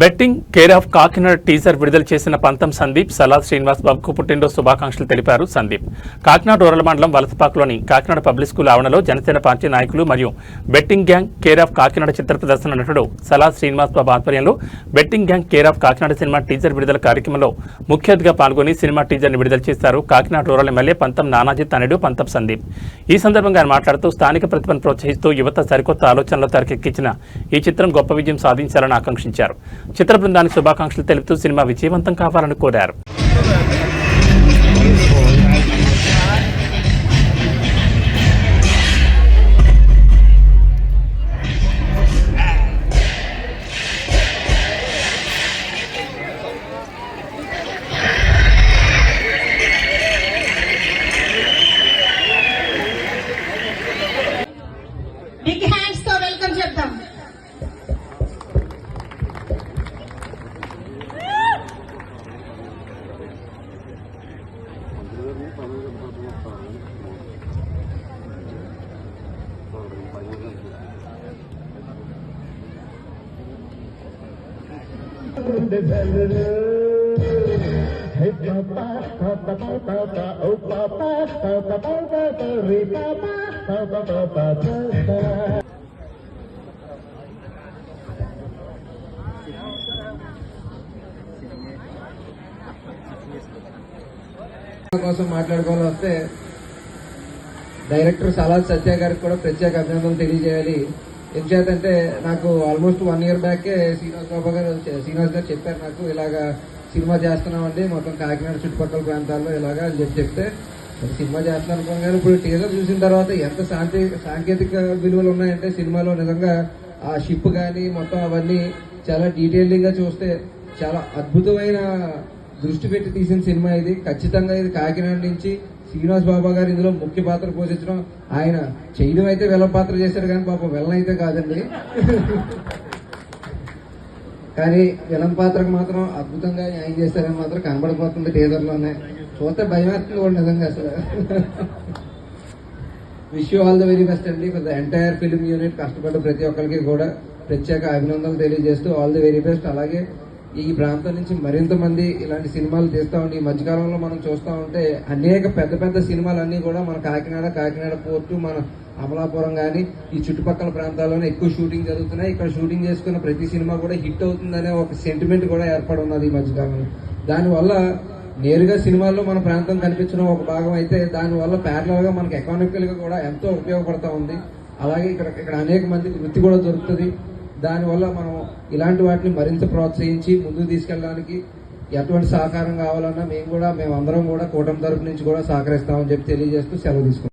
Betting care of Kakinada teaser విడుదల చేసిన పంతం సందీప్ సలాద్ శ్రీనివాస్ బాబుకు పుట్టినరోజు శుభాకాంక్షలు తెలిపారు సందీప్. కాకినాడ రూరల్ మండలం వలసపాకలోని కాకినాడ పబ్లిక్ స్కూల్ ఆవరణలో జనసేన పార్టీ నాయకులు మరియు betting gang care of Kakinada చిత్ర ప్రదర్శన నటుడు సలాద్ శ్రీనివాస్ బాబు ఆధ్వర్యంలో betting gang care of Kakinada సినిమా టీజర్ విడుదల కార్యక్రమంలో ముఖ్య అతిథిగా పాల్గొని సినిమా టీజర్ని విడుదల చేశారు కాకినాడ రూరల్ ఎమ్మెల్యే పంతం నానాజీ తనయుడు పంతం సందీప్. ఈ సందర్భంగా ఆయన మాట్లాడుతూ స్థానిక ప్రతిభను ప్రోత్సహిస్తూ యువత సరికొత్త ఆలోచనలు తెరకెక్కించిన ఈ చిత్రం గొప్ప విజయం సాధించాలని ఆకాంక్షించారు. చిత్ర బృందానికి శుభాకాంక్షలు తెలుపుతూ సినిమా విజయవంతం కావాలని కోరారు. బిగ్ హ్యాండ్స్ తో వెల్కమ్ చెప్తాం. కోసం మాట్లాడుకోవాలి వస్తే డైరెక్టర్ సలాద్ సత్య గారికి కూడా ప్రత్యేక అభినందనలు తెలియజేయాలి. ఎందుచేతంటే నాకు ఆల్మోస్ట్ 1 year బ్యాకే శ్రీనివాస్ గారు చెప్పారు, నాకు ఇలాగా సినిమా చేస్తున్నామండి మొత్తం కాకినాడ చుట్టుపక్కల ప్రాంతాల్లో ఇలాగా అని చెప్తే సినిమా చేస్తున్నాను అనుకోను. కానీ ఇప్పుడు టీజర్ చూసిన తర్వాత ఎంత సాంకేతిక విలువలు ఉన్నాయంటే సినిమాలో నిజంగా ఆ షిప్ కానీ మొత్తం అవన్నీ చాలా డీటెయిలింగ్ గా చూస్తే చాలా అద్భుతమైన దృష్టి పెట్టి తీసిన సినిమా ఇది. ఖచ్చితంగా ఇది కాకినాడ నుంచి శ్రీనివాస్ బాబా గారు ఇందులో ముఖ్య పాత్ర పోషించడం, ఆయన చేయడం అయితే విలన్ పాత్ర చేశారు కానీ పాపం విలన్ అయితే కాదండి. కానీ విలన్ పాత్రకు మాత్రం అద్భుతంగా న్యాయం చేశారని మాత్రం కనబడిపోతుంది టీజర్లోనే. చూస్తే భయమేస్తుంది కూడా నిజంగా అసలు. Wish you all the very best అండి for the entire film unit. కష్టపడ్డ ప్రతి ఒక్కరికి కూడా ప్రత్యేక అభినందనలు తెలియజేస్తూ ఆల్ ది వెరీ బెస్ట్. అలాగే ఈ ప్రాంతం నుంచి మరింత మంది ఇలాంటి సినిమాలు తీస్తూ ఉండి ఈ మధ్యకాలంలో మనం చూస్తూ ఉంటే అనేక పెద్ద పెద్ద సినిమాలన్నీ కూడా మన కాకినాడ పోర్టు, మన అమలాపురం కానీ ఈ చుట్టుపక్కల ప్రాంతాల్లోనే ఎక్కువ షూటింగ్ జరుగుతున్నాయి. ఇక్కడ షూటింగ్ చేసుకున్న ప్రతి సినిమా కూడా హిట్ అవుతుందనే ఒక సెంటిమెంట్ కూడా ఏర్పడి ఉన్నది ఈ మధ్యకాలంలో. దానివల్ల నేరుగా సినిమాల్లో మన ప్రాంతం కనిపించడం ఒక భాగం అయితే దానివల్ల ప్యారలల్ గా మనకి ఎకానమికల్ గా కూడా ఎంతో ఉపయోగపడతా ఉంది. అలాగే ఇక్కడ అనేక మందికి వృత్తి కూడా దొరుకుతుంది. దానివల్ల మనం ఇలాంటి వాటిని మరింత ప్రోత్సహించి ముందుకు తీసుకెళ్ళడానికి ఎటువంటి సహకారం కావాలన్నా మేమందరం కూడా కూటమి తరపు నుంచి కూడా సహకరిస్తామని చెప్పి తెలియజేస్తూ సెలవు తీసుకుంటాం.